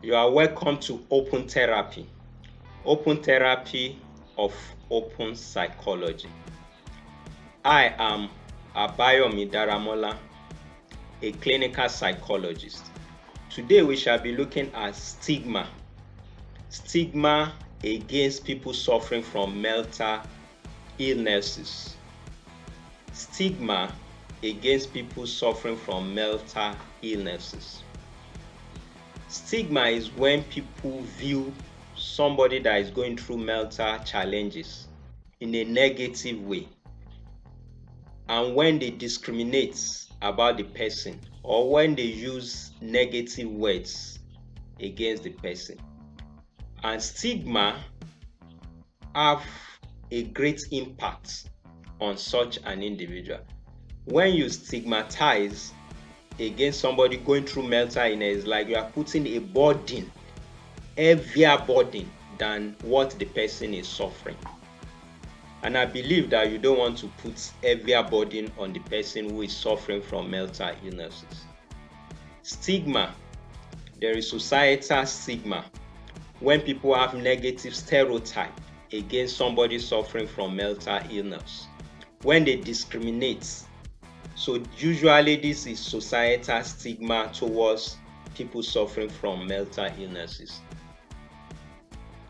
You are welcome to Open Therapy of Open Psychology. I am Abayomi Daramola, a clinical psychologist. Today we shall be looking at stigma against people suffering from mental illnesses. Stigma against people suffering from mental illnesses. Stigma is when people view somebody that is going through mental challenges in a negative way, and when they discriminate about the person or when they use negative words against the person. And stigma have a great impact on such an individual. When you stigmatize against somebody going through mental illness, like you are putting a burden, heavier burden than what the person is suffering. And I believe that you don't want to put heavier burden on the person who is suffering from mental illnesses. Stigma, there is societal stigma when people have negative stereotype against somebody suffering from mental illness, when they discriminate. So usually this is societal stigma towards people suffering from mental illnesses,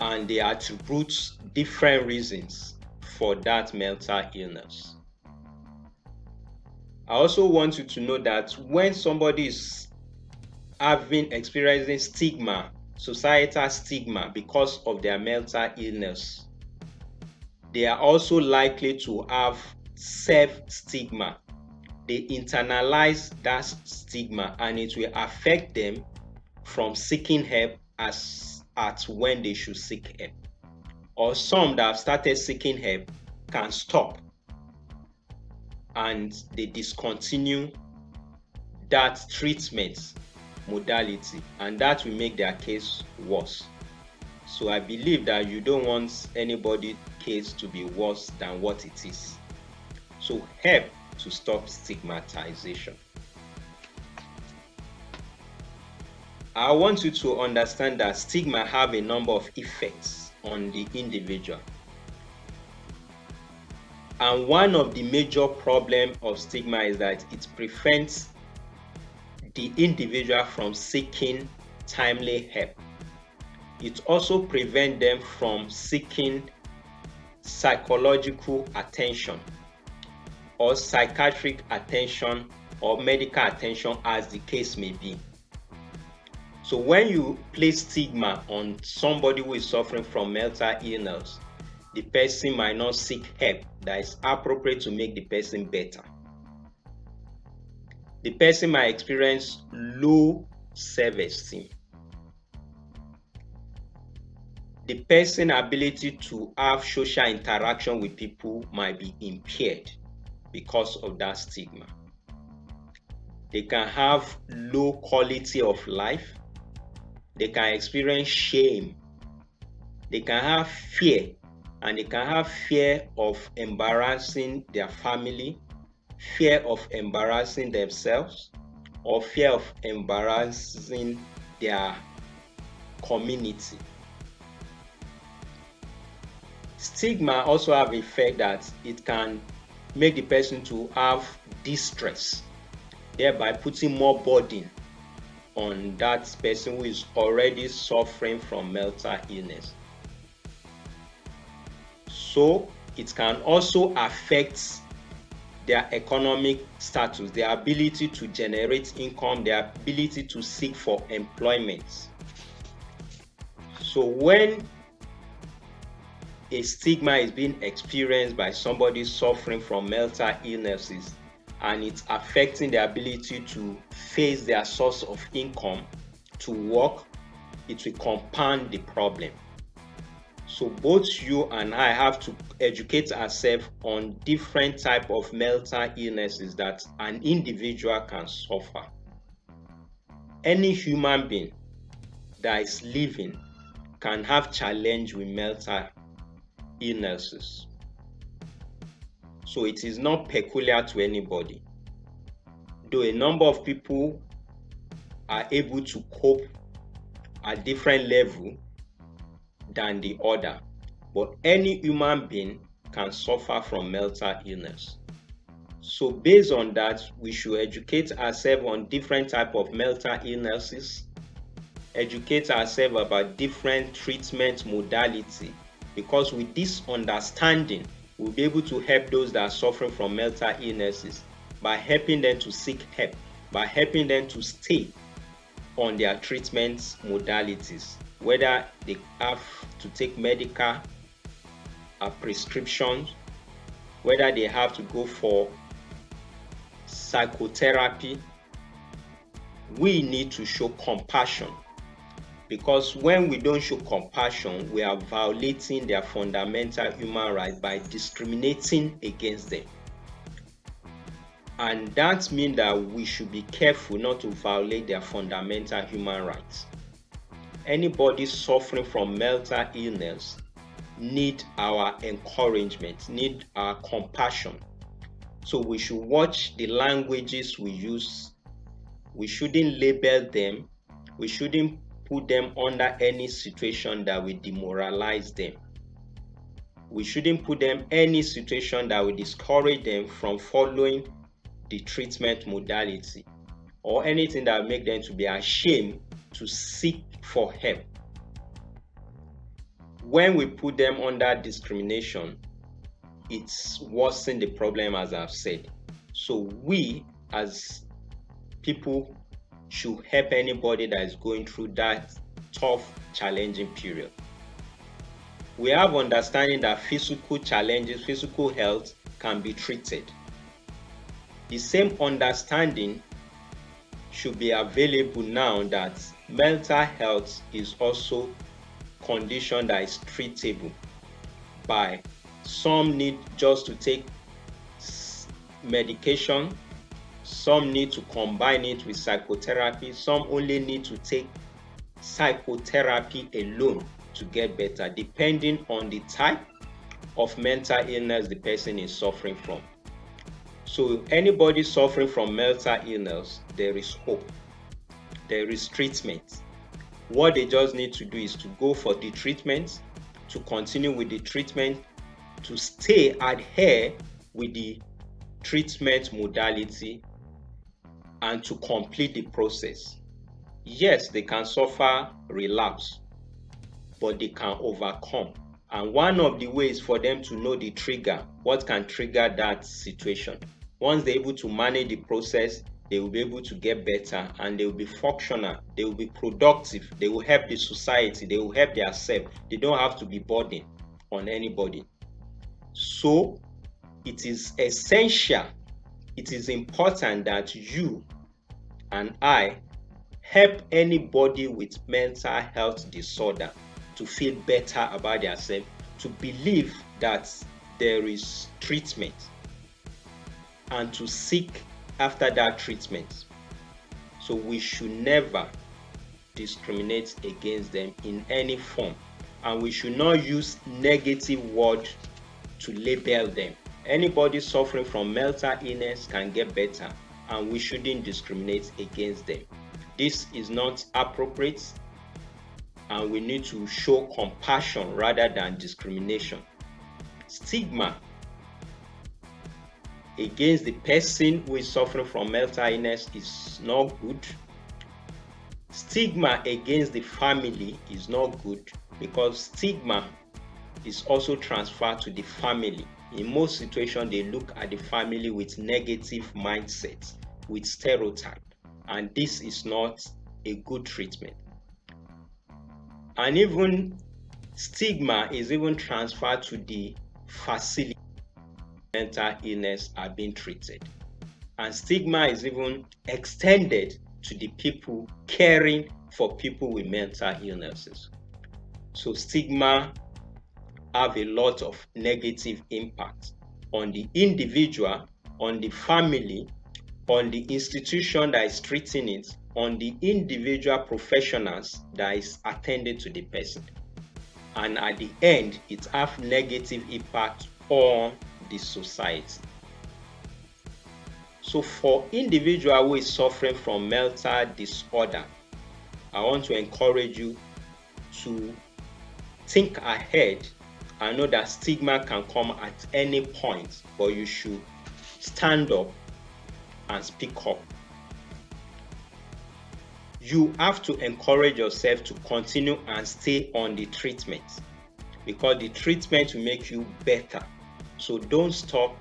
and they attribute different reasons for that mental illness. I also want you to know that when somebody is experiencing stigma, societal stigma, because of their mental illness, they are also likely to have self-stigma. They internalize that stigma and it will affect them from seeking help at when they should seek help. Or some that have started seeking help can stop and they discontinue that treatment modality, and that will make their case worse. So I believe that you don't want anybody's case to be worse than what it is. So help to stop stigmatization. I want you to understand that stigma have a number of effects on the individual. And one of the major problems of stigma is that it prevents the individual from seeking timely help. It also prevents them from seeking psychological attention or psychiatric attention or medical attention, as the case may be. So when you place stigma on somebody who is suffering from mental illness, the person might not seek help that is appropriate to make the person better. The person might experience low self-esteem. The person's ability to have social interaction with people might be impaired because of that stigma. They can have low quality of life. They can experience shame. They can have fear, and they can have fear of embarrassing their family, fear of embarrassing themselves, or fear of embarrassing their community. Stigma also have the effect that it can make the person to have distress, thereby putting more burden on that person who is already suffering from mental illness. So it can also affect their economic status, their ability to generate income, their ability to seek for employment. So when a stigma is being experienced by somebody suffering from mental illnesses and it's affecting their ability to face their source of income, to work, it will compound the problem. So both you and I have to educate ourselves on different types of mental illnesses that an individual can suffer. Any human being that is living can have challenge with mental illnesses. So it is not peculiar to anybody. Though a number of people are able to cope at different level than the other, but any human being can suffer from mental illness. So based on that, we should educate ourselves on different type of mental illnesses, educate ourselves about different treatment modality, because with this understanding, we'll be able to help those that are suffering from mental illnesses by helping them to seek help, by helping them to stay on their treatment modalities, whether they have to take medical prescriptions, whether they have to go for psychotherapy. We need to show compassion, because when we don't show compassion, we are violating their fundamental human rights by discriminating against them. And that means that we should be careful not to violate their fundamental human rights. Anybody suffering from mental illness need our encouragement, need our compassion. So we should watch the languages we use. We shouldn't label them. We shouldn't put them under any situation that will demoralize them. We shouldn't put them in any situation that will discourage them from following the treatment modality, or anything that will make them to be ashamed to seek for help. When we put them under discrimination, it's worsening the problem, as I've said. So we as people should help anybody that is going through that tough, challenging period. We have understanding that physical challenges, physical health can be treated. The same understanding should be available now that mental health is also a condition that is treatable by some need just to take medication, some need to combine it with psychotherapy, some only need to take psychotherapy alone to get better, depending on the type of mental illness the person is suffering from. So anybody suffering from mental illness, there is hope, there is treatment. What they just need to do is to go for the treatment, to continue with the treatment, to stay adhere with the treatment modality, and to complete the process. Yes, they can suffer relapse, but they can overcome. And one of the ways for them to know the trigger, what can trigger that situation, once they're able to manage the process, they will be able to get better, and they will be functional, they will be productive, they will help the society, they will help themselves. They don't have to be burdened on anybody. So it is essential, it is important that you and I help anybody with mental health disorder to feel better about themselves, to believe that there is treatment, and to seek after that treatment. So we should never discriminate against them in any form, and we should not use negative words to label them. Anybody suffering from mental illness can get better, and we shouldn't discriminate against them. This is not appropriate, and we need to show compassion rather than discrimination. Stigma against the person who is suffering from mental illness is not good. Stigma against the family is not good, because stigma is also transferred to the family. In most situations, they look at the family with negative mindset, with stereotype, and this is not a good treatment. And even stigma is even transferred to the facility mental illness are being treated, and stigma is even extended to the people caring for people with mental illnesses. So stigma have a lot of negative impact on the individual, on the family, on the institution that is treating it, on the individual professionals that is attending to the person, and at the end it have negative impact on the society. So for individual who is suffering from mental disorder, I want to encourage you to think ahead and know that stigma can come at any point, but you should stand up and speak up. You have to encourage yourself to continue and stay on the treatment, because the treatment will make you better. So don't stop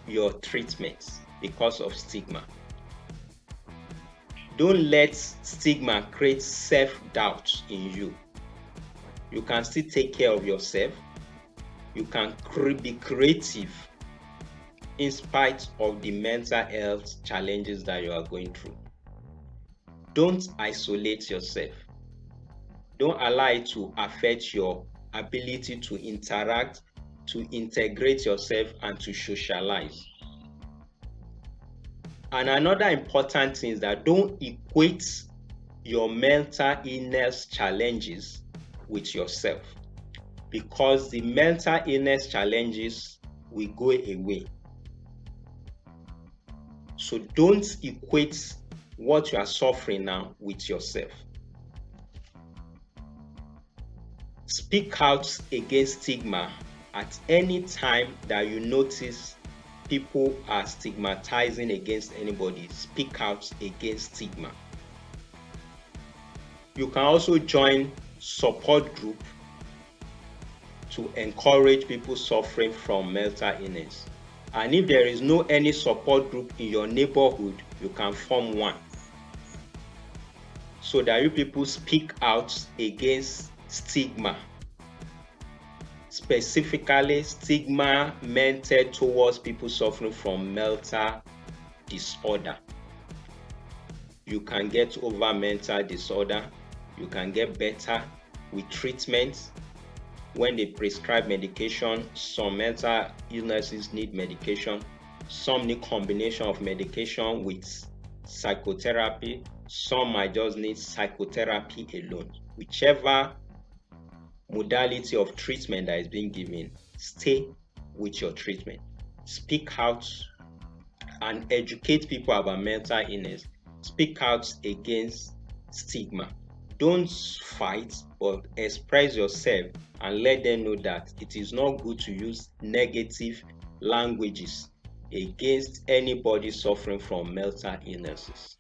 your treatment because of stigma. Don't let stigma create self-doubt in you. You can still take care of yourself. You can be creative in spite of the mental health challenges that you are going through. Don't isolate yourself. Don't allow it to affect your ability to interact, to integrate yourself, and to socialize. And another important thing is that don't equate your mental illness challenges with yourself, because the mental illness challenges will go away. So don't equate what you are suffering now with yourself. Speak out against stigma at any time that you notice people are stigmatizing against anybody. Speak out against stigma. You can also join support group to encourage people suffering from mental illness. And if there is no any support group in your neighborhood, you can form one, so that you people speak out against stigma, specifically stigma meant towards people suffering from mental disorder. You can get over mental disorder. You can get better with treatment. When they prescribe medication, some mental illnesses need medication. Some need combination of medication with psychotherapy. Some might just need psychotherapy alone. Whichever modality of treatment that is being given, stay with your treatment. Speak out and educate people about mental illness. Speak out against stigma. Don't fight, but express yourself and let them know that it is not good to use negative languages against anybody suffering from mental illnesses.